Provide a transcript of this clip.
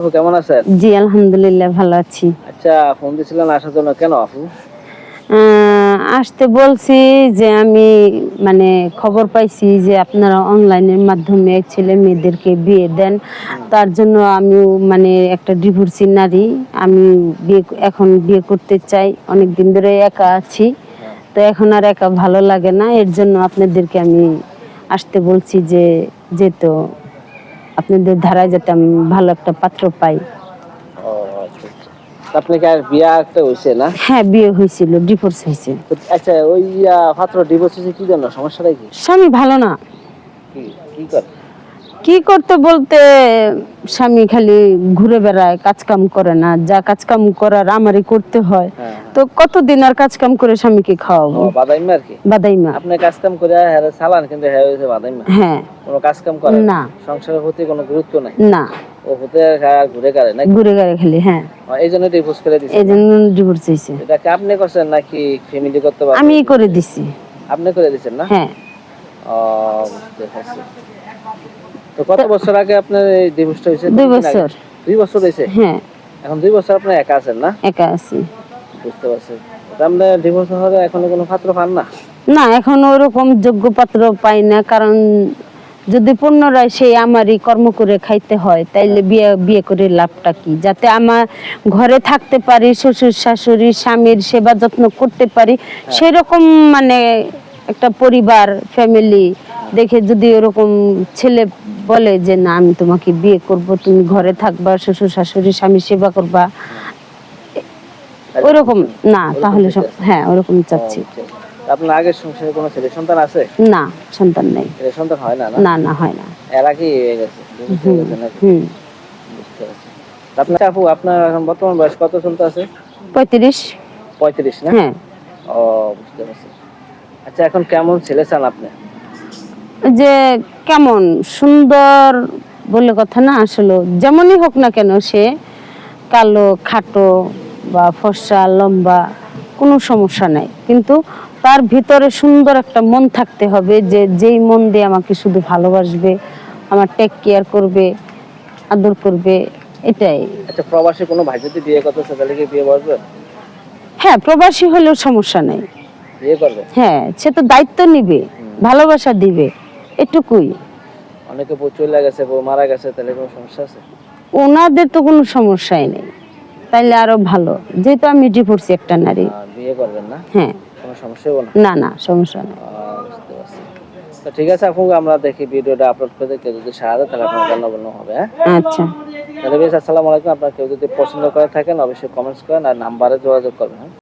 আপু কেমন আছেন? জি, আলহামদুলিল্লাহ ভালো আছি। আচ্ছা, ফোন দিছিলেন আসার জন্য কেন আপু? আ আসতে বলছি যে আমি মানে খবর পাইছি যে আপনারা অনলাইনের মাধ্যমে ছেলে-মেয়েদেরকে বিয়ে দেন। হুম। তার জন্য আমিও মানে একটা ডিভোর্সি নারী। আমি এখন বিয়ে করতে চাই। অনেকদিন ধরে একা আছি। হ্যাঁ। তো এখন আর একা ভালো লাগে না। এর জন্য আপনাদেরকে আমি আসতে বলছি যে যেহেতু আপনাদের ধারায় যাতে আমি ভালো একটা পাত্র পাই। ও আচ্ছা, আচ্ছা। তো আপনি কি আর বিয়া একটা হইছে না? হ্যাঁ, বিয়ে হয়েছিল, ডিভোর্স হয়েছে। তো আচ্ছা ওই পাত্র ডিভোর্স হইছে কি জন্য? সমস্যাটা কি? স্বামী ভালো না। কি কি করে? কি করতে বলতে স্বামী খালি ঘুরে বেড়ায়, কাজকাম করে না। যা কাজকাম করার আমারই করতে হয়। হ্যাঁ, হ্যাঁ। তো কতদিন আর কাজকাম করে স্বামীকে খাওয়াবো? বাদাইমা আরকি। বাদাইমা। আপনি কাজ কাম করে হ্যাঁ চালান কিন্তু হ্যাঁ হইছে বাদাইমা। হ্যাঁ। কোনো কাজ কাম করে না। সংসারের প্রতি কোনো গুরুত্ব নাই। না। ও হতে ঘুরে গেলে নাকি? ঘুরে গেড়ে খালি, হ্যাঁ। এইজন্য ডিভোর্স করে দিছেন না? এইজন্য ডিভোর্স হইছে। এটা কি আপনি করছেন নাকি ফ্যামিলি করতে পারবে? আমিই করে দিছি। আপনি করে দিছেন না? হ্যাঁ। ও বুঝতে পারছি। তো কত বছর আগে আপনার এই ডিভোর্সটা হইছে? ২ বছর। ২ বছর হইছে? হ্যাঁ, এখন ২ বছর আপনি একা আছেন না? একা আছি। বুঝতে পারছি। তো আপনি ডিভোর্স হওয়ার এখনো কোনো পাত্র পান না? না, এখনো ওরকম যোগ্য পাত্র পাই না। কারণ যদি পুনরায় সেই আমারই কর্ম করে খাইতে হয় তাইলে বিয়ে করে লাভটা কি? যাতে আমার ঘরে থাকতে পারি, শ্বশুর শাশুড়ি স্বামীর সেবা যত্ন করতে পারি, সেরকম মানে একটা পরিবার ফ্যামিলি দেখে যদি ওরকম ছেলে বলে যে না আমি তোমাকে বিয়ে করব, তুমি ঘরে থাকবা, শ্বশুর শাশুড়ি স্বামীর সেবা করবা, ওরকম না তাহলে হ্যাঁ ওরকম চাচ্ছি। আপনার আগের সংসারে কোনো ছেলে সন্তান আছে? না, সন্তান নেই। ছেলে সন্তান হয় না? না, না হয় না। এরা কি হয়ে গেছে? divorce হয়ে গেছে নাকি? হুম। বুঝতে পারছি। আপনার আপু আপনার এখন বর্তমান বয়স কত চলতেছে? ৩৫। ৩৫ না? হ্যাঁ। ও বুঝতে পারছি। আচ্ছা এখন কেমন ছেলে চান আপনি? যে কেমন সুন্দর বলে কথা না, আসলে যেমনই হোক না কেন সে কালো, খাটো বা ফর্সা, লম্বা কোনো সমস্যা নাই। কিন্তু তার ভিতরে সুন্দর একটা মন থাকতে হবে যে যেই মন দিয়ে আমাকে শুধু ভালোবাসবে, আমার টেক কেয়ার করবে, আদর করবে, এটাই। আচ্ছা প্রবাসী কোনো ভাই যদি বিয়ে করতেছে তাহলে কি বিয়ে বসবে? হ্যাঁ, প্রবাসী হলেও সমস্যা নেই। বিয়ে করবে? হ্যাঁ, সে তো দায়িত্ব নিবে, ভালোবাসা দিবে, এটুকুই। অনেকে বউ চলে গেছে, বউ মারা গেছে, তাহলে কোনো সমস্যা আছে? ওনাদের তো কোনো সমস্যাই নেই, তাইলে আরো ভালো। যেহেতু আমি ডিভোর্সি একটা নারী। বিয়ে করবেন না? হ্যাঁ। কোনো সমস্যা হবে না? না, না সমস্যা নেই। বুঝতে পারছি। তো ঠিক আছে আপু আমরা দেখি ভিডিওটা আপলোড করে কেউ যদি সাহায্য তাহলে আপনার জন্য হবে। হ্যাঁ আচ্ছা। তাহলে বেশ আসসালামু আলাইকুম। আপনার কেউ যদি পছন্দ করে থাকেন অবশ্যই কমেন্টস করেন আর নাম্বারে যোগাযোগ করবেন।